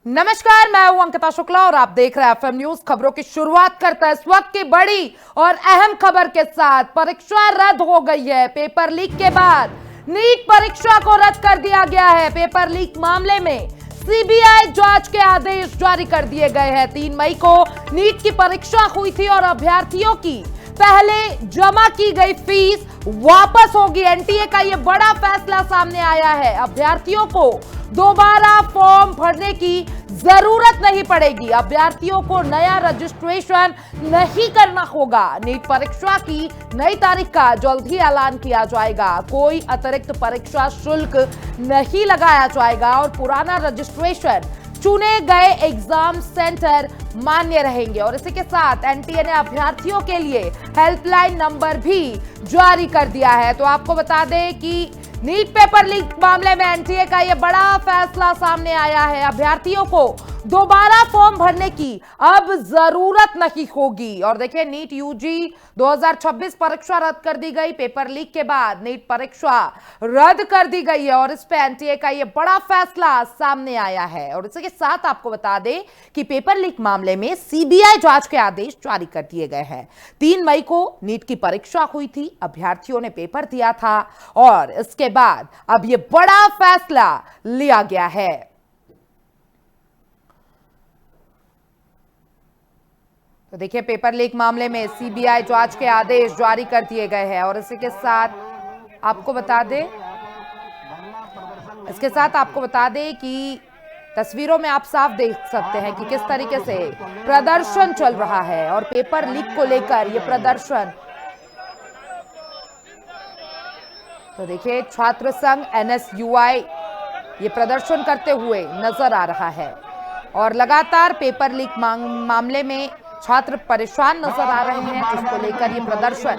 नमस्कार, मैं हूं अंकिता शुक्ला और आप देख रहे हैं एफएम न्यूज। खबरों की शुरुआत करते हैं इस वक्त की बड़ी और अहम खबर के साथ। परीक्षा रद्द हो गई है। पेपर लीक के बाद नीट परीक्षा को रद्द कर दिया गया है। पेपर लीक मामले में सीबीआई जांच के आदेश जारी कर दिए गए हैं। 3 मई को नीट की परीक्षा हुई थी और अभ्यर्थियों की पहले जमा की गई फीस वापस होगी। एनटीए का यह बड़ा फैसला सामने आया है। अभ्यर्थियों को दोबारा फॉर्म भरने की जरूरत नहीं पड़ेगी। अभ्यर्थियों को नया रजिस्ट्रेशन नहीं करना होगा। नीट परीक्षा की नई तारीख का जल्द ही ऐलान किया जाएगा। कोई अतिरिक्त परीक्षा शुल्क नहीं लगाया जाएगा और पुराना रजिस्ट्रेशन चुने गए एग्जाम सेंटर मान्य रहेंगे। और इसी के साथ एनटीए ने अभ्यर्थियों के लिए हेल्पलाइन नंबर भी जारी कर दिया है। तो आपको बता दें कि नीट पेपर लीक मामले में एनटीए का यह बड़ा फैसला सामने आया है। अभ्यर्थियों को दोबारा फॉर्म भरने की अब जरूरत नहीं होगी। और देखिए, नीट यूजी 2026 परीक्षा रद्द कर दी गई। पेपर लीक के बाद नीट परीक्षा रद्द कर दी गई है और इस पे एनटीए का यह बड़ा फैसला सामने आया है। और इसी के साथ आपको बता दें कि पेपर लीक मामले में सीबीआई जांच के आदेश जारी कर दिए गए हैं। 3 मई को नीट की परीक्षा हुई थी। अभ्यर्थियों ने पेपर दिया था और इसके बाद अब यह बड़ा फैसला लिया गया है। तो देखिए, पेपर लीक मामले में सीबीआई जांच के आदेश जारी कर दिए गए हैं। और इसी के साथ आपको बता दें कि तस्वीरों में आप साफ देख सकते हैं कि किस तरीके से प्रदर्शन चल रहा है और पेपर लीक को लेकर यह प्रदर्शन। तो देखिए, छात्र संघ एनएसयूआई ये प्रदर्शन करते हुए नजर आ रहा है और लगातार पेपर लीक मामले में छात्र परेशान नजर आ रहे हैं, जिसको लेकर ये प्रदर्शन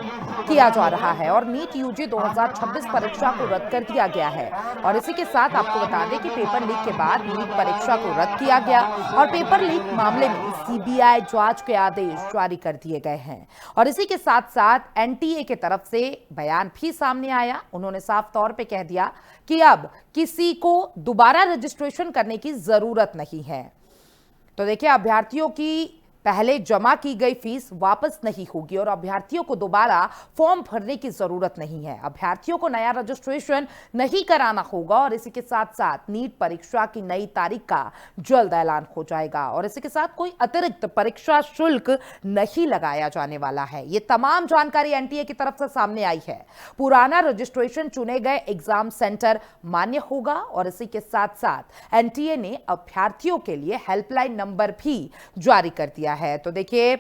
किया जा रहा है। और नीट यूजी 2026 परीक्षा को रद्द कर दिया गया है। और इसी के साथ आपको बता दें कि पेपर लीक के बाद नीट परीक्षा को रद्द किया गया और पेपर लीक मामले में सीबीआई जांच के आदेश जारी कर दिए गए हैं। और इसी के साथ साथ एनटीए की तरफ से बयान भी सामने आया। उन्होंने साफ तौर पे कह दिया कि अब किसी को दोबारा रजिस्ट्रेशन करने की जरूरत नहीं है। तो देखिए, अभ्यर्थियों की पहले जमा की गई फीस वापस नहीं होगी और अभ्यर्थियों को दोबारा फॉर्म भरने की जरूरत नहीं है। अभ्यर्थियों को नया रजिस्ट्रेशन नहीं कराना होगा और इसी के साथ साथ नीट परीक्षा की नई तारीख का जल्द ऐलान हो जाएगा। और इसी के साथ कोई अतिरिक्त परीक्षा शुल्क नहीं लगाया जाने वाला है। ये तमाम जानकारी एनटीए की तरफ से सामने आई है। पुराना रजिस्ट्रेशन चुने गए एग्जाम सेंटर मान्य होगा और इसी के साथ साथ एनटीए ने अभ्यर्थियों के लिए हेल्पलाइन नंबर भी जारी कर दिया है। तो देखिए,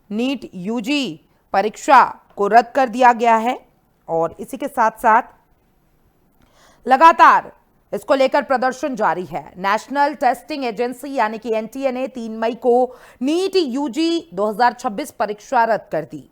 नीट यूजी परीक्षा को रद्द कर दिया गया है और इसी के साथ साथ लगातार इसको लेकर प्रदर्शन जारी है। नेशनल टेस्टिंग एजेंसी यानी कि एनटीए ने 3 मई को नीट यूजी 2026 परीक्षा रद्द कर दी।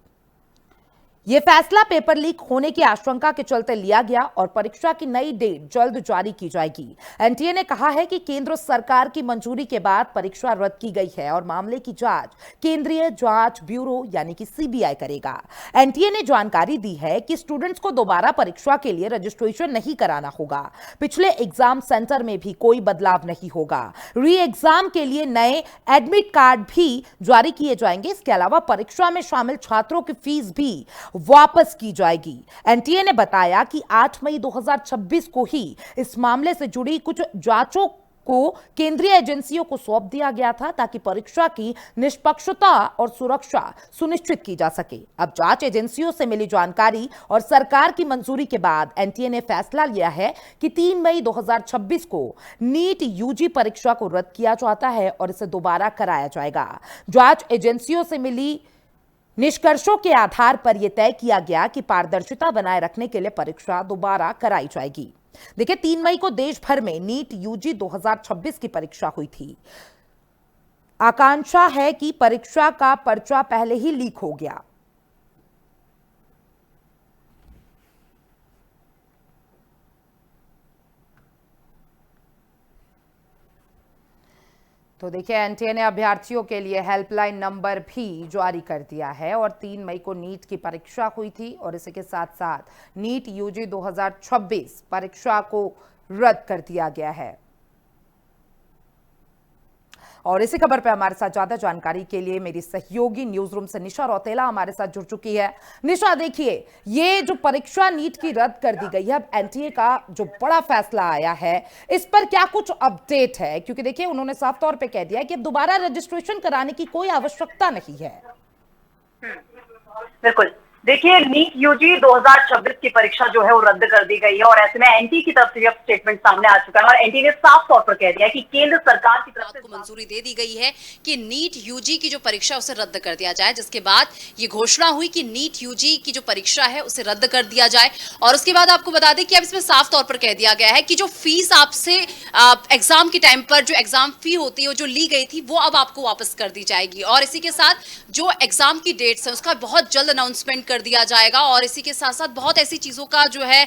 यह फैसला पेपर लीक होने की आशंका के चलते लिया गया और परीक्षा की नई डेट जल्द जारी की जाएगी। एनटीए ने कहा है कि केंद्र सरकार की मंजूरी के बाद परीक्षा रद्द की गई है और मामले की जांच केंद्रीय जांच ब्यूरो यानी कि सीबीआई करेगा। एनटीए ने जानकारी दी है कि स्टूडेंट्स को दोबारा परीक्षा के लिए रजिस्ट्रेशन नहीं कराना होगा। पिछले एग्जाम सेंटर में भी कोई बदलाव नहीं होगा। री एग्जाम के लिए नए एडमिट कार्ड भी जारी किए जाएंगे। इसके अलावा परीक्षा में शामिल छात्रों की फीस भी वापस की जाएगी। एनटीए ने बताया कि 8 मई 2026 को ही इस मामले से जुड़ी कुछ जांचों को केंद्रीय एजेंसियों को सौंप दिया गया था ताकि परीक्षा की निष्पक्षता और सुरक्षा सुनिश्चित की जा सके। अब जांच एजेंसियों से मिली जानकारी और सरकार की मंजूरी के बाद एनटीए ने फैसला लिया है कि 3 मई 2026 को नीट यूजी परीक्षा को रद्द किया जाता है और इसे दोबारा कराया जाएगा। जांच एजेंसियों से मिली निष्कर्षों के आधार पर यह तय किया गया कि पारदर्शिता बनाए रखने के लिए परीक्षा दोबारा कराई जाएगी। देखिए, 3 मई को देश भर में नीट यूजी 2026 की परीक्षा हुई थी। आकांक्षा है कि परीक्षा का पर्चा पहले ही लीक हो गया। तो देखिए, एनटीए ने अभ्यर्थियों के लिए हेल्पलाइन नंबर भी जारी कर दिया है और 3 मई को नीट की परीक्षा हुई थी और इसी के साथ साथ नीट यूजी 2026 परीक्षा को रद्द कर दिया गया है। और इसी खबर पे हमारे साथ ज्यादा जानकारी के लिए मेरी सहयोगी न्यूज रूम से निशा रौतेला हमारे साथ जुड़ चुकी है। निशा, देखिए, ये जो परीक्षा नीट की रद्द कर दी गई है, अब एनटीए का जो बड़ा फैसला आया है, इस पर क्या कुछ अपडेट है? क्योंकि देखिए, उन्होंने साफ तौर पे कह दिया है कि अब दोबारा रजिस्ट्रेशन कराने की कोई आवश्यकता नहीं है। बिल्कुल, देखिए, नीट यूजी 2026 की परीक्षा जो है वो रद्द कर दी गई है और ऐसे में एनटी की तरफ से अब स्टेटमेंट सामने आ चुका है और एनटी ने साफ तौर पर कह दिया है कि केंद्र सरकार की तरफ से मंजूरी दे दी गई है कि नीट यूजी की जो परीक्षा उसे रद्द कर दिया जाए, जिसके बाद ये घोषणा हुई कि नीट यूजी की जो परीक्षा है उसे रद्द कर दिया जाए। और उसके बाद आपको बता दें कि अब इसमें साफ तौर पर कह दिया गया है कि जो फीस आपसे एग्जाम के टाइम पर जो एग्जाम फी होती है जो ली गई थी वो अब आपको वापस कर दी जाएगी और इसी के साथ जो एग्जाम की डेट्स है उसका बहुत जल्द अनाउंसमेंट कर दिया जाएगा। और इसी के साथ साथ बहुत ऐसी चीजों का जो है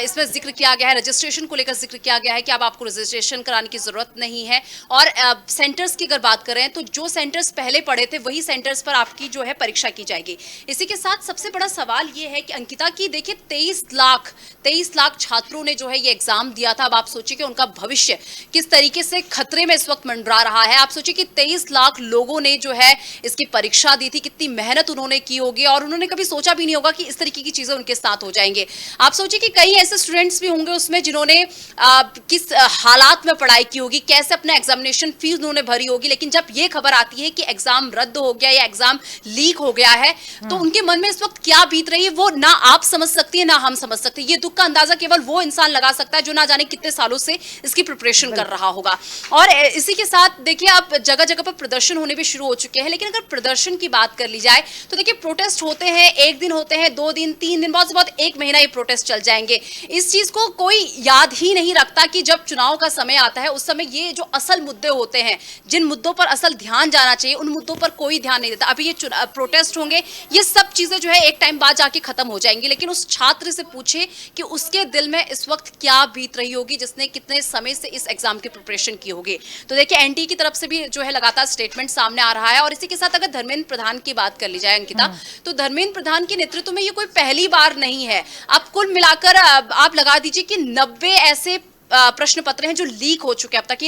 इसमें जिक्र किया गया है, रजिस्ट्रेशन को लेकर जिक्र किया गया है कि अब आपको रजिस्ट्रेशन कराने की जरूरत नहीं है। और सेंटर्स की अगर बात करें तो जो सेंटर्स पहले पड़े थे वही सेंटर्स पर आपकी जो है परीक्षा की जाएगी। इसी के साथ सबसे बड़ा सवाल ये है कि अंकिता की देखिए 23 लाख छात्रों ने जो है ये एग्जाम दिया था। अब आप सोचिए कि उनका भविष्य किस तरीके से खतरे में इस वक्त मंडरा रहा है। आप सोचिए कि 23 लाख लोगों ने जो है इसकी परीक्षा दी थी, कितनी मेहनत उन्होंने की होगी और उन्होंने कभी सोचा भी नहीं होगा कि इस तरीके की चीजें उनके साथ हो जाएंगे। आप सोचिए कि कई ऐसे स्टूडेंट्स भी होंगे उसमें जिन्होंने किस हालात में पढ़ाई की होगी, कैसे अपना एग्जामिनेशन फीस उन्होंने भरी होगी, लेकिन जब ये खबर आती है कि एग्जाम रद्द हो गया या एग्जाम लीक हो गया है तो उनके मन में इस वक्त क्या बीत रही है वो ना आप समझ सकती है ना हम समझ सकते। ये दुख का अंदाजा केवल वो इंसान लगा सकता है जो ना जाने कितने सालों से इसकी प्रिपरेशन कर रहा होगा। और इसी के साथ देखिए अब जगह जगह पर प्रदर्शन होने भी शुरू हो चुके हैं, लेकिन अगर प्रदर्शन की बात कर ली जाए तो देखिए प्रोटेस्ट होते हैं, एक दिन होते हैं, 2 दिन, 3 दिन, बहुत से बहुत 1 महीना ये प्रोटेस्ट चल जाएंगे। इस चीज को कोई याद ही नहीं रखता कि जब चुनाव का समय आता है उस समय ये जो असल मुद्दे होते हैं, जिन मुद्दों पर असल ध्यान जाना चाहिए उन मुद्दों पर कोई ध्यान नहीं देता। अभी ये प्रोटेस्ट होंगे, ये सब चीजें जो है एक टाइम बाद जाके खत्म हो जाएंगी, लेकिन उस छात्र से पूछे कि उसके दिल में इस वक्त क्या बीत रही होगी जिसने कितने समय से इस एग्जाम की प्रिपरेशन की होगी। तो देखिए एनटी की तरफ से भी जो है लगातार स्टेटमेंट सामने आ रहा है। और इसी के साथ अगर धर्मेंद्र प्रधान की बात कर ली जाए अंकिता, तो धर्मेंद्र प्रधान के नेतृत्व में ये कोई पहली बार नहीं है। अब कुल मिलाकर आप लगा दीजिए कि 90 ऐसे प्रश्न पत्र हैं जो लीक हो चुके हैं अब तक।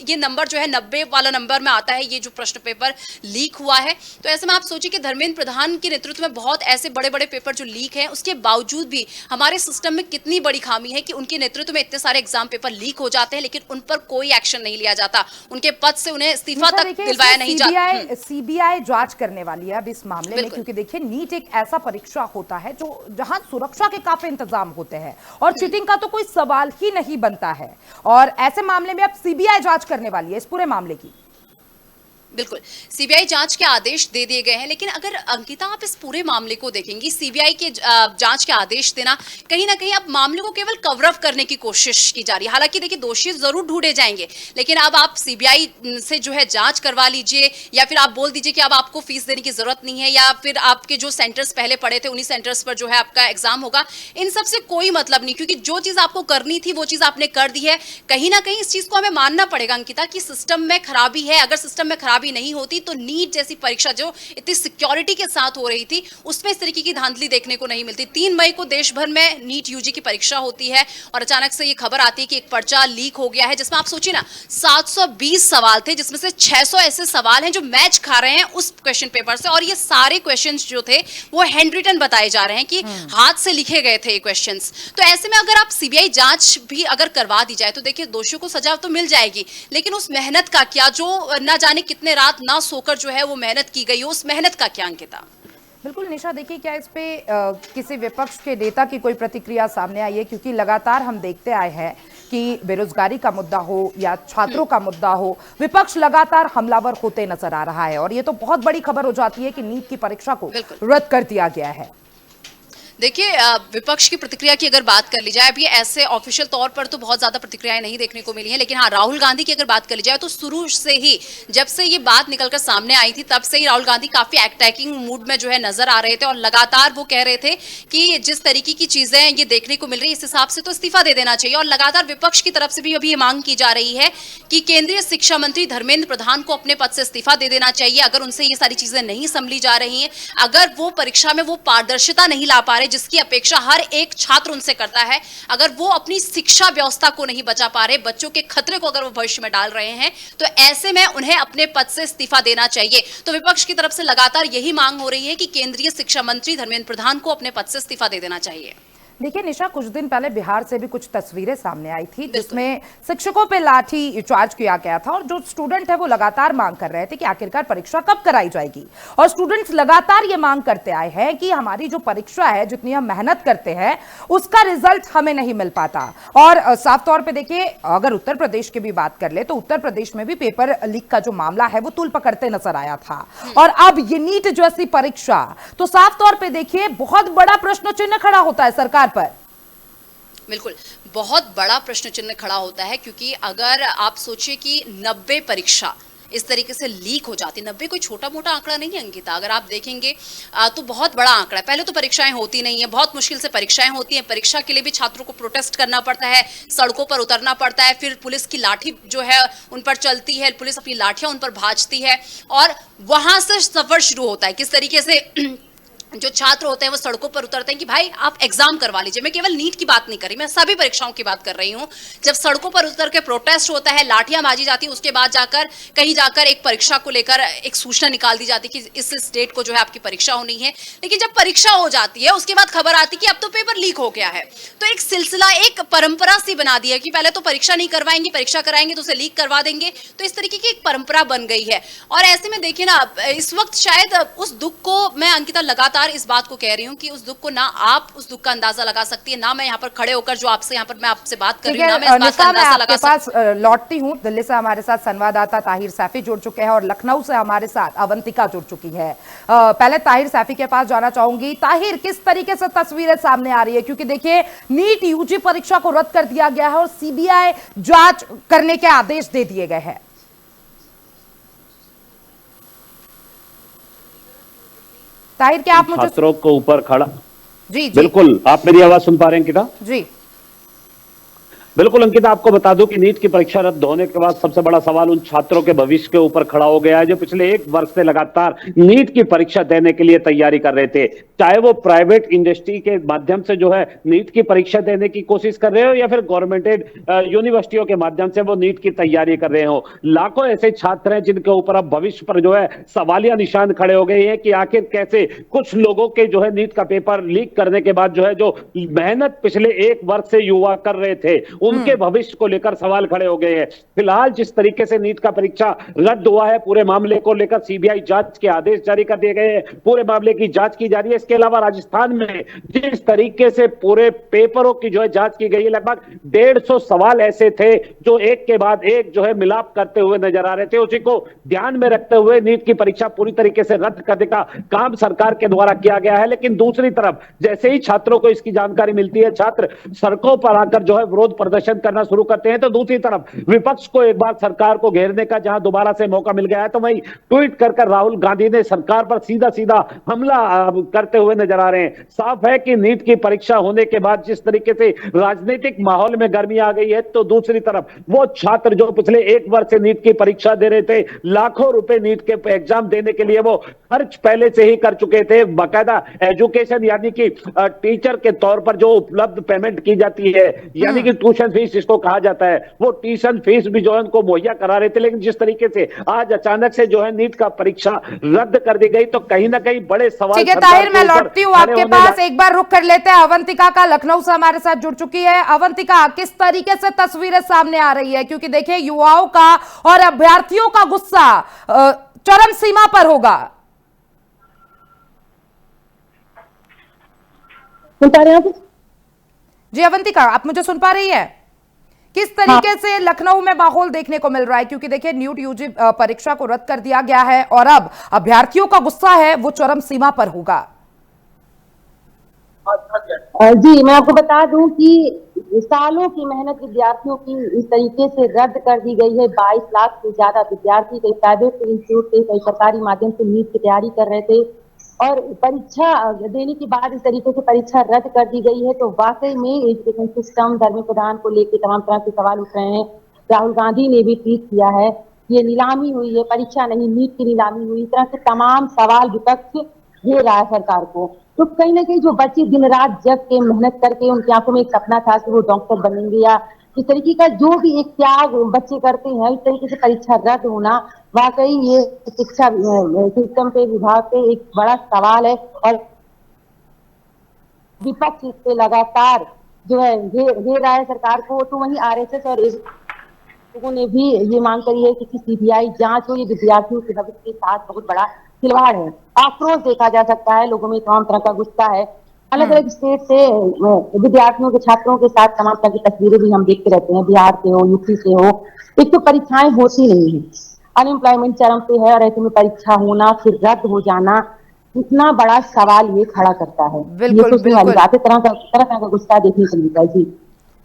ये नंबर जो है 90 वाला नंबर में आता है, ये जो प्रश्न पेपर लीक हुआ है। तो ऐसे में आप सोचिए कि धर्मेंद्र प्रधान के नेतृत्व में बहुत ऐसे बड़े बड़े पेपर जो लीक हैं, उसके बावजूद भी हमारे सिस्टम में कितनी बड़ी खामी है कि उनके नेतृत्व में इतने सारे एग्जाम पेपर लीक हो जाते हैं लेकिन उन पर कोई एक्शन नहीं लिया जाता, उनके पद से उन्हें इस्तीफा तक दिलवाया नहीं जाता। सीबीआई जांच करने वाली है अब इस मामले में, क्योंकि देखिए नीट एक ऐसा परीक्षा होता है जो जहां सुरक्षा के काफी इंतजाम होते हैं और चीटिंग का तो कोई सवाल ही नहीं बनता है। और ऐसे मामले में अब सीबीआई जांच करने वाली है इस पूरे मामले की। बिल्कुल, सीबीआई जांच के आदेश दे दिए गए हैं, लेकिन अगर अंकिता आप इस पूरे मामले को देखेंगी, सीबीआई के जांच के आदेश देना कहीं ना कहीं अब मामले को केवल कवर अप करने की कोशिश की जा रही है। हालांकि देखिए दोषी जरूर ढूंढे जाएंगे, लेकिन अब आप सीबीआई से जो है जांच करवा लीजिए या फिर आप बोल दीजिए कि अब आपको फीस देने की जरूरत नहीं है या फिर आपके जो सेंटर्स पहले पड़े थे उन्हीं सेंटर्स पर जो है आपका एग्जाम होगा। इन सबसे कोई मतलब नहीं, क्योंकि जो चीज आपको करनी थी वो चीज आपने कर दी है। कहीं ना कहीं इस चीज को हमें मानना पड़ेगा अंकिता कि सिस्टम में खराबी है। अगर सिस्टम में खराबी नहीं होती तो नीट जैसी परीक्षा जो इतनी सिक्योरिटी के साथ हो रही थी उसमें इस तरीके की धांधली देखने को नहीं मिलती। 3 मई को देश भर में नीट यूजी की परीक्षा होती है और अचानक से ये खबर आती है कि एक पर्चा लीक हो गया है जिसमें आप सोचिए ना 720 सवाल थे, जिसमें से 600 ऐसे सवाल हैं जो मैच खा रहे हैं उस क्वेश्चन पेपर से। और ये सारे क्वेश्चंस जो थे वो हैंड रिटन बताए जा रहे हैं कि हाथ से लिखे गए थे ये क्वेश्चंस। तो ऐसे में अगर आप सीबीआई जांच भी अगर करवा दी जाए तो देखिए दोषियों को सजा तो मिल जाएगी, लेकिन उस मेहनत का क्या, जो ना जाने कितने रात ना सोकर जो है वो मेहनत की गई, उस मेहनत का क्या अंकिता? बिल्कुल निशा, देखिए क्या इस पे किसी विपक्ष के नेता की कोई प्रतिक्रिया सामने आई है? क्योंकि लगातार हम देखते आए हैं कि बेरोजगारी का मुद्दा हो या छात्रों का मुद्दा हो, विपक्ष लगातार हमलावर होते नजर आ रहा है और ये तो बहुत बड़ी खबर हो जाती है कि नीट की परीक्षा को रद्द कर दिया गया है। देखिए विपक्ष की प्रतिक्रिया की अगर बात कर ली जाए, अभी ऐसे ऑफिशियल तौर पर तो बहुत ज्यादा प्रतिक्रियाएं नहीं देखने को मिली हैं, लेकिन हाँ राहुल गांधी की अगर बात कर ली जाए तो शुरू से ही जब से ये बात निकलकर सामने आई थी तब से ही राहुल गांधी काफी अटैकिंग मूड में जो है नजर आ रहे थे और लगातार वो कह रहे थे कि जिस तरीके की चीजें ये देखने को मिल रही है इस हिसाब से तो इस्तीफा दे देना चाहिए। और लगातार विपक्ष की तरफ से भी अभी ये मांग की जा रही है कि केंद्रीय शिक्षा मंत्री धर्मेंद्र प्रधान को अपने पद से इस्तीफा दे देना चाहिए। अगर उनसे ये सारी चीजें नहीं संभली जा रही हैं, अगर वो परीक्षा में वो पारदर्शिता नहीं ला पा रहे जिसकी अपेक्षा हर एक छात्र उनसे करता है, अगर वो अपनी शिक्षा व्यवस्था को नहीं बचा पा रहे, बच्चों के खतरे को अगर वो भविष्य में डाल रहे हैं, तो ऐसे में उन्हें अपने पद से इस्तीफा देना चाहिए। तो विपक्ष की तरफ से लगातार यही मांग हो रही है कि केंद्रीय शिक्षा मंत्री धर्मेंद्र प्रधान को अपने पद से इस्तीफा दे देना चाहिए। देखिए निशा, कुछ दिन पहले बिहार से भी कुछ तस्वीरें सामने आई थी जिसमें शिक्षकों पे लाठी चार्ज किया गया था और जो स्टूडेंट है वो लगातार मांग कर रहे थे कि आखिरकार परीक्षा कब कराई जाएगी। और स्टूडेंट्स लगातार ये मांग करते आए हैं कि हमारी जो परीक्षा है, जितनी हम मेहनत करते हैं, उसका रिजल्ट हमें नहीं मिल पाता। और साफ तौर पर देखिए, अगर उत्तर प्रदेश की भी बात कर ले तो उत्तर प्रदेश में भी पेपर लीक का जो मामला है वो तूल पकड़ते नजर आया था। और अब ये नीट जैसी परीक्षा, तो साफ तौर पर देखिए बहुत बड़ा प्रश्न चिन्ह खड़ा होता है सरकार पर। बिल्कुल, बहुत बड़ा प्रश्न चिन्ह खड़ा होता है, क्योंकि अगर आप सोचिए कि 90 परीक्षा इस तरीके से लीक हो जाती, 90 कोई छोटा मोटा आंकड़ा नहीं है अंकिता, अगर आप देखेंगे तो बहुत बड़ा आंकड़ा है। पहले तो परीक्षाएं होती नहीं है, बहुत मुश्किल से परीक्षाएं होती हैं, परीक्षा के लिए भी छात्रों को प्रोटेस्ट करना पड़ता है, सड़कों पर उतरना पड़ता है, फिर पुलिस की लाठी जो है उन पर चलती है, पुलिस अपनी लाठियां उन पर भाजती है, और वहां से सफर शुरू होता है किस तरीके से जो छात्र होते हैं वो सड़कों पर उतरते हैं कि भाई आप एग्जाम करवा लीजिए। मैं केवल नीट की बात नहीं कर रही, मैं सभी परीक्षाओं की बात कर रही हूं। जब सड़कों पर उतर के प्रोटेस्ट होता है, लाठियां बाजी जाती है, उसके बाद जाकर कहीं जाकर एक परीक्षा को लेकर एक सूचना निकाल दी जाती है कि इस डेट को जो है आपकी परीक्षा होनी है। लेकिन जब परीक्षा हो जाती है उसके बाद खबर आती है कि अब तो पेपर लीक हो गया है। तो एक सिलसिला, एक परंपरा सी बना दी है कि पहले तो परीक्षा नहीं करवाएंगे, परीक्षा कराएंगे तो उसे लीक करवा देंगे। तो इस तरीके की एक परंपरा बन गई है। और ऐसे में देखिए ना, इस वक्त शायद उस दुख को, मैं अंकिता लगातार इस बात को कह रही हूं कि उस दुख को ना आप उस दुख का अंदाजा लगा सकती है, ना मैं यहाँ पर खड़े होकर जो आपसे यहाँ पर मैं आपसे बात कर रही हूँ, ना मैं इस बात का अंदाजा लगा सकती हूं। लौटती हूँ, दिल्ली से हमारे साथ संवाददाता ताहिर सैफी जुड़ चुके हैं और लखनऊ से हमारे साथ अवंतिका जुड़ चुकी है। पहले ताहिर सैफी के पास जाना चाहूंगी। ताहिर, किस तरीके से तस्वीरें सामने आ रही है? क्योंकि देखिए नीट यूजी परीक्षा को रद्द कर दिया गया है और सीबीआई जांच करने के आदेश दे दिए गए हैं। ताहिर, क्या आप मुझे छात्रों को ऊपर खड़ा? जी बिल्कुल, आप मेरी आवाज सुन पा रहे हैं अंकिता? जी बिल्कुल अंकिता, आपको बता दूं कि नीट की परीक्षा रद्द होने के बाद सबसे बड़ा सवाल उन छात्रों के भविष्य के ऊपर खड़ा हो गया है जो पिछले 1 वर्ष से लगातार नीट की परीक्षा देने के लिए तैयारी कर रहे थे। चाहे वो प्राइवेट इंडस्ट्री के माध्यम से जो है नीट की परीक्षा देने की कोशिश कर रहे हो या फिर गवर्नमेंटेड यूनिवर्सिटियों के माध्यम से वो नीट की तैयारी कर रहे हो। लाखों ऐसे छात्र हैं जिनके ऊपर अब भविष्य पर जो है सवालिया निशान खड़े हो गए हैं कि आखिर कैसे कुछ लोगों के जो है नीट का पेपर लीक करने के बाद जो है जो मेहनत पिछले 1 वर्ष से युवा कर रहे थे उनके भविष्य को लेकर सवाल खड़े हो गए हैं। फिलहाल जिस तरीके से नीट का परीक्षा रद्द हुआ है, पूरे मामले को लेकर सीबीआई जांच के आदेश जारी कर दिए गए हैं, पूरे मामले की जांच की जा रही है। इसके अलावा राजस्थान में जिस तरीके से पूरे पेपरों की जो है जांच की गई है, लगभग 150 सवाल ऐसे थे जो एक के बाद एक जो है मिलाप करते हुए नजर आ रहे थे। उसी को ध्यान में रखते हुए नीट की परीक्षा पूरी तरीके से रद्द करने का काम सरकार के द्वारा किया गया है। लेकिन दूसरी तरफ जैसे ही छात्रों को इसकी जानकारी मिलती है, छात्र सड़कों पर आकर जो है विरोध प्रदर्शन करना शुरू करते हैं, तो दूसरी तरफ विपक्ष को एक बार सरकार को घेरने का जहां दोबारा से मौका मिल गया है, तो वही ट्वीट कर राहुल गांधी ने सरकार पर सीधा सीधा हमला करते हुए नजर आ रहे हैं। साफ है कि नीट की परीक्षा होने के बाद जिस तरीके से राजनीतिक माहौल में गर्मी आ गई है, तो दूसरी तरफ वो छात्र जो पिछले 1 वर्ष से नीट की परीक्षा दे रहे थे, लाखों रुपए नीट के एग्जाम देने के लिए वो खर्च पहले से ही कर चुके थे। बाकायदा एजुकेशन यानी कि टीचर के तौर पर जो उपलब्ध पेमेंट की जाती है, यानी कि ट्यूशन फीस जिसको कहा जाता है, वो ट्यूशन फीस भी जो है उनको मुहैया करा रहे थे। लेकिन जिस तरीके से आज अचानक से जो है नीट का परीक्षा रद्द कर दी गई, तो कहीं ना कहीं बड़े सवाल। ठीक है ताहिर, मैं लौटती हूँ आपके पास, एक बार रुक कर लेते हैं। अवंतिका का लखनऊ से हमारे साथ जुड़ चुकी है। अवंतिका, किस तरीके से तस्वीरें सामने आ रही है? क्योंकि देखिए युवाओं का और अभ्यर्थियों का गुस्सा चरम सीमा पर होगा। जी अवंतिका, आप मुझे सुन पा रही है? किस तरीके से लखनऊ में माहौल देखने को मिल रहा है? क्योंकि देखिए नीट यूजी परीक्षा को रद्द कर दिया गया है और अब अभ्यर्थियों का गुस्सा है वो चरम सीमा पर होगा। जी, मैं आपको बता दूं कि सालों की मेहनत विद्यार्थियों की इस तरीके से रद्द कर दी गई है। 22 लाख से ज्यादा विद्यार्थी कई प्राइवेट इंस्टीट्यूट से, कई सरकारी माध्यम से नीट की तैयारी कर रहे थे और परीक्षा देने के बाद इस तरीके से परीक्षा रद्द कर दी गई है, तो वाकई में एजुकेशन सिस्टम, धर्मेंद्र प्रधान को लेकर तमाम तरह के सवाल उठ रहे हैं। राहुल गांधी ने भी ट्वीट किया है, ये नीलामी हुई है, परीक्षा नहीं नीट की नीलामी हुई, इस तरह से तमाम सवाल विपक्ष घेर रहा है सरकार को। तो कहीं ना कहीं जो बच्चे दिन रात जग के मेहनत करके उनकी आंखों में एक सपना था कि वो डॉक्टर बनेंगे या इस तरीके का जो भी एक त्याग बच्चे करते हैं, इस तरीके से परीक्षा रद्द होना वाकई ये शिक्षा सिस्टम पे, विभाग पे एक बड़ा सवाल है। और विपक्ष इस पे लगातार जो है घेर रहा है सरकार को। तो वहीं आरएसएस और लोगों ने भी ये मांग करी है कि सीबीआई जांच हो। ये विद्यार्थियों के भविष्य के साथ बहुत बड़ा खिलवाड़ है। आक्रोश देखा जा सकता है, लोगों में तमाम तरह का गुस्सा है। अलग अलग स्टेट से विद्यार्थियों के, छात्रों के साथ तमाम तरह की तस्वीरें भी हम देखते रहते हैं, बिहार से हो, यूपी से हो। एक तो परीक्षाएं होती नहीं है, अनएम्प्लॉयमेंट चरम पे है, और ऐसे में परीक्षा होना फिर रद्द हो जाना इतना बड़ा सवाल ये खड़ा करता है। ये बिल्कुल सोचने वाली बिल्कुल बात है। तरह का गुस्सा देखने को मिलता है। जी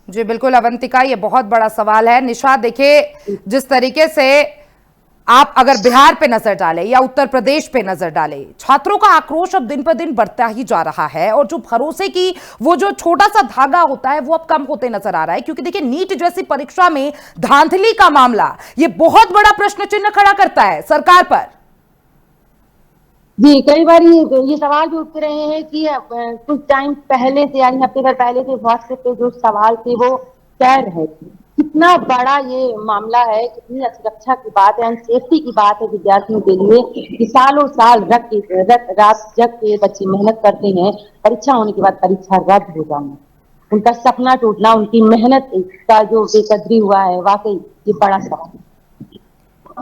जी बिल्कुल अवंतिका, ये बहुत बड़ा सवाल है। निशा, देखिए जिस तरीके से आप अगर बिहार पे नजर डालें या उत्तर प्रदेश पे नजर डालें, छात्रों का आक्रोश अब दिन पर दिन बढ़ता ही जा रहा है, और जो भरोसे की वो जो छोटा सा धागा होता है वो अब कम होते नजर आ रहा है। क्योंकि देखिए नीट जैसी परीक्षा में धांधली का मामला ये बहुत बड़ा प्रश्न चिन्ह खड़ा करता है सरकार पर। जी, कई बार ये सवाल भी उठ रहे हैं कि कुछ टाइम पहले से, यानी हफ्ते भर पहले से व्हाट्सएप पे जो सवाल थे वो कह रहे थे कितना बड़ा ये मामला है, कितनी सुरक्षा की बात है, सेफ्टी की बात है विद्यार्थियों के लिए कि सालों साल रात जग के बच्चे मेहनत करते हैं, परीक्षा होने के बाद परीक्षा रद्द हो जाना, उनका सपना टूटना, उनकी मेहनत का जो बेकदरी हुआ है, वाकई ये बड़ा सवाल है।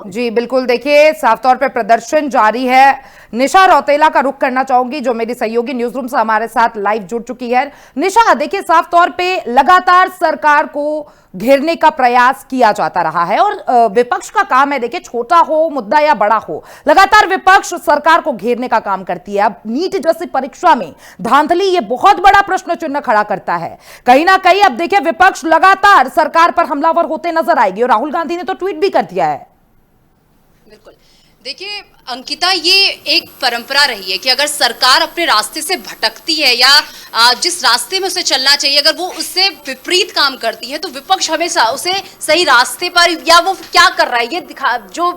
जी बिल्कुल, देखिए साफ तौर पे प्रदर्शन जारी है। निशा रौतेला का रुख करना चाहूंगी जो मेरी सहयोगी न्यूज रूम से हमारे साथ लाइव जुड़ चुकी है। निशा, देखिए साफ तौर पे लगातार सरकार को घेरने का प्रयास किया जाता रहा है, और विपक्ष का काम है, देखिए छोटा हो मुद्दा या बड़ा हो, लगातार विपक्ष सरकार को घेरने का काम करती है। अब नीट जैसी परीक्षा में धांधली ये बहुत बड़ा प्रश्न चिन्ह खड़ा करता है। कहीं ना कहीं अब देखिए विपक्ष लगातार सरकार पर हमलावर होते नजर आएगी, और राहुल गांधी ने तो ट्वीट भी कर दिया है। बिल्कुल, देखिए अंकिता, ये एक परंपरा रही है कि अगर सरकार अपने रास्ते से भटकती है या जिस रास्ते में उसे चलना चाहिए अगर वो उससे विपरीत काम करती है तो विपक्ष हमेशा उसे सही रास्ते पर या वो क्या कर रहा है ये जो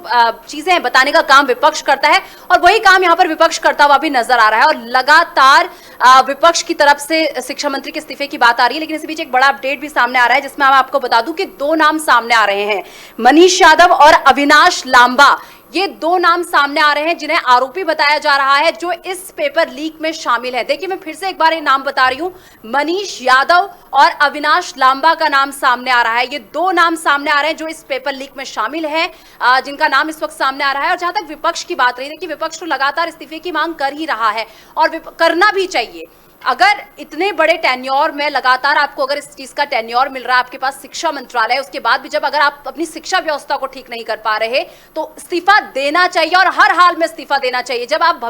चीजें हैं बताने का काम विपक्ष करता है, और वही काम यहाँ पर विपक्ष करता हुआ भी नजर आ रहा है। और लगातार विपक्ष की तरफ से शिक्षा मंत्री के इस्तीफे की बात आ रही है, लेकिन इसी बीच एक बड़ा अपडेट भी सामने आ रहा है जिसमें मैं आपको बता दूं कि दो नाम सामने आ रहे हैं, मनीष यादव और अविनाश लांबा। ये दो नाम सामने आ रहे हैं जिन्हें आरोपी बताया जा रहा है जो इस पेपर लीक में शामिल है। देखिए मैं फिर से एक बार ये नाम बता रही हूं, मनीष यादव और अविनाश लांबा का नाम सामने आ रहा है। ये दो नाम सामने आ रहे हैं जो इस पेपर लीक में शामिल है, जिनका नाम इस वक्त सामने आ रहा है। और जहां तक विपक्ष की बात रही है कि विपक्ष तो लगातार इस्तीफे की मांग कर ही रहा है, और करना भी चाहिए। अगर इतने बड़े टेन्योर में लगातार आपको अगर इस चीज का टेन्योर मिल रहा है, आपके पास शिक्षा मंत्रालय, उसके बाद भी जब अगर आप अपनी शिक्षा व्यवस्था को ठीक नहीं कर पा रहे तो इस्तीफा देना चाहिए, और हर हाल में इस्तीफा देना चाहिए। जब आप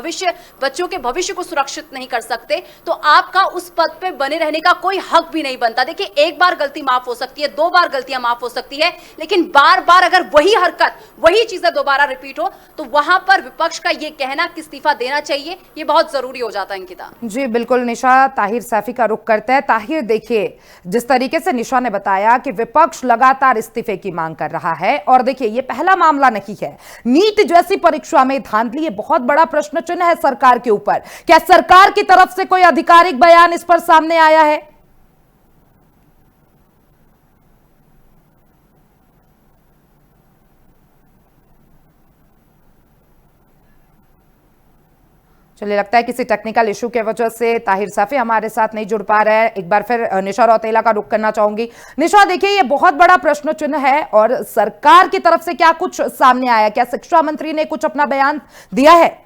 बच्चों के भविष्य को सुरक्षित नहीं कर सकते तो आपका उस पद पे बने रहने का कोई हक भी नहीं बनता। देखिए एक बार गलती माफ हो सकती है, दो बार गलतियां माफ हो सकती है, लेकिन बार बार अगर वही हरकत, वही चीजें दोबारा रिपीट हो तो वहां पर विपक्ष का यह कहना कि इस्तीफा देना चाहिए ये बहुत जरूरी हो जाता है। अंकिता जी बिल्कुल, निशा ताहिर सैफी का रुख करता है। ताहिर, देखिए जिस तरीके से निशा ने बताया कि विपक्ष लगातार इस्तीफे की मांग कर रहा है, और देखिए ये पहला मामला नहीं है। नीट जैसी परीक्षा में धांधली ये बहुत बड़ा प्रश्न चिन्ह है सरकार के ऊपर। क्या सरकार की तरफ से कोई आधिकारिक बयान इस पर सामने आया है? चलिए, लगता है किसी टेक्निकल इशू के वजह से ताहिर सैफी हमारे साथ नहीं जुड़ पा रहे हैं। एक बार फिर निशा रौतेला का रुख करना चाहूंगी। निशा, देखिए ये बहुत बड़ा प्रश्न चिन्ह है, और सरकार की तरफ से क्या कुछ सामने आया? क्या शिक्षा मंत्री ने कुछ अपना बयान दिया है?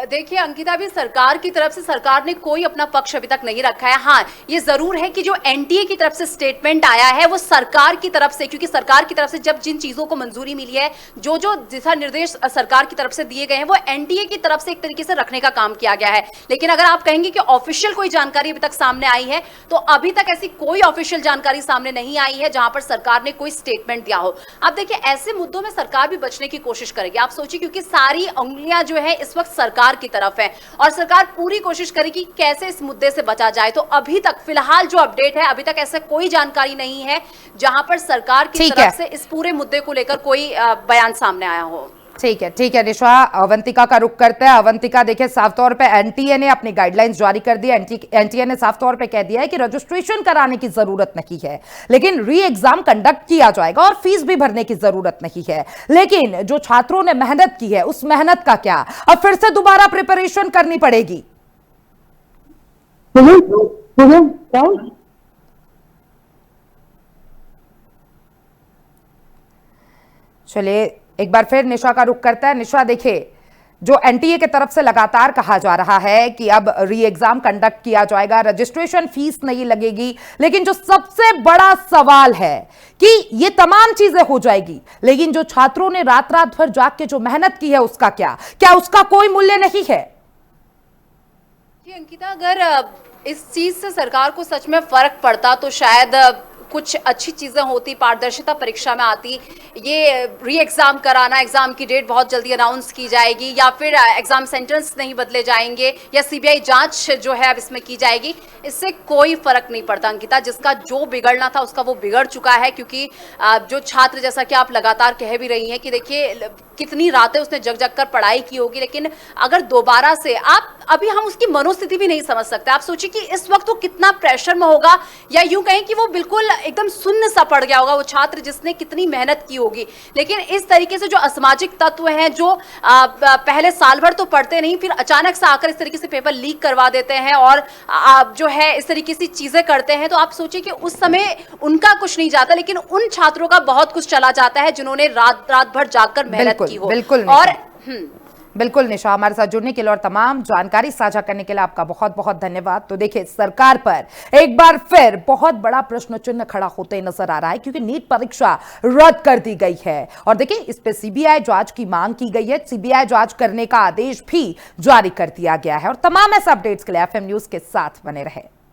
देखिए अंकिता, भी सरकार की तरफ से सरकार ने कोई अपना पक्ष अभी तक नहीं रखा है। हाँ, ये जरूर है कि जो एनटीए की तरफ से स्टेटमेंट आया है वो सरकार की तरफ से, क्योंकि सरकार की तरफ से जब जिन चीजों को मंजूरी मिली है, जो जो दिशा निर्देश सरकार की तरफ से दिए गए हैं, वो एनटीए की तरफ से एक तरीके से रखने का काम किया गया है। लेकिन अगर आप कहेंगे कि ऑफिशियल कोई जानकारी अभी तक सामने आई है, तो अभी तक ऐसी कोई ऑफिशियल जानकारी सामने नहीं आई है जहां पर सरकार ने कोई स्टेटमेंट दिया हो। अब देखिए ऐसे मुद्दों में सरकार भी बचने की कोशिश करेगी। आप सोचिए, क्योंकि सारी उंगलियां जो है इस वक्त सरकार की तरफ है, और सरकार पूरी कोशिश करेगी कैसे इस मुद्दे से बचा जाए। तो अभी तक फिलहाल जो अपडेट है, अभी तक ऐसे कोई जानकारी नहीं है जहां पर सरकार की तरफ से इस पूरे मुद्दे को लेकर कोई बयान सामने आया हो। ठीक है निशा, अवंतिका का रुख करते हैं। अवंतिका, देखिए साफ तौर पे एनटीए ने अपनी गाइडलाइंस जारी कर दी है। एनटीए ने साफ तौर पे कह दिया है कि रजिस्ट्रेशन कराने की जरूरत नहीं है, लेकिन री एग्जाम कंडक्ट किया जाएगा और फीस भी भरने की जरूरत नहीं है। लेकिन जो छात्रों ने मेहनत की है उस मेहनत का क्या, अब फिर से दोबारा प्रिपरेशन करनी पड़ेगी? चलिए एक बार फिर निशा का रुख करता है। निशा, देखिए जो एनटीए की तरफ से लगातार कहा जा रहा है कि अब री एग्जाम कंडक्ट किया जाएगा, रजिस्ट्रेशन फीस नहीं लगेगी, लेकिन जो सबसे बड़ा सवाल है कि ये तमाम चीजें हो जाएगी, लेकिन जो छात्रों ने रात रात भर जाग के जो मेहनत की है उसका क्या उसका कोई मूल्य नहीं है? अंकिता, अगर इस चीज से सरकार को सच में फर्क पड़ता तो शायद कुछ अच्छी चीजें होती, पारदर्शिता परीक्षा में आती। ये री एग्जाम कराना, एग्जाम की डेट बहुत जल्दी अनाउंस की जाएगी, या फिर एग्जाम सेंटर्स नहीं बदले जाएंगे, या सीबीआई जांच जो है अब इसमें की जाएगी, इससे कोई फर्क नहीं पड़ता अंकिता। जिसका जो बिगड़ना था उसका वो बिगड़ चुका है, क्योंकि जो छात्र, जैसा कि आप लगातार कह भी रही हैं कि देखिए कितनी रातें उसने जग जग कर पढ़ाई की होगी, लेकिन अगर दोबारा से अभी हम उसकी मनोस्थिति भी नहीं समझ सकते। आप सोचिए कि इस वक्त वो कितना प्रेशर में होगा, या यूं कहें कि वो बिल्कुल एकदम सुन्न सा पड़ गया होगा, वो छात्र जिसने कितनी मेहनत की होगी। लेकिन इस तरीके से जो असामाजिक तत्व हैं, जो पहले साल भर तो पढ़ते नहीं, फिर अचानक से आकर इस तरीके से पेपर लीक करवा देते हैं और जो है इस तरीके से चीजें करते हैं, तो आप सोचिए कि उस समय उनका कुछ नहीं जाता, लेकिन उन छात्रों का बहुत कुछ चला जाता है जिन्होंने रात रात भर जागकर मेहनत की हो। बिल्कुल निशा, हमारे साथ जुड़ने के लिए और तमाम जानकारी साझा करने के लिए आपका बहुत बहुत धन्यवाद। तो देखिए सरकार पर एक बार फिर बहुत बड़ा प्रश्न चिन्ह खड़ा होते नजर आ रहा है, क्योंकि नीट परीक्षा रद्द कर दी गई है और देखिए इस पे सीबीआई जांच की मांग की गई है। सीबीआई जांच करने का आदेश भी जारी कर दिया गया है। और तमाम ऐसे अपडेट्स के लिए एफएम न्यूज के साथ बने रहे।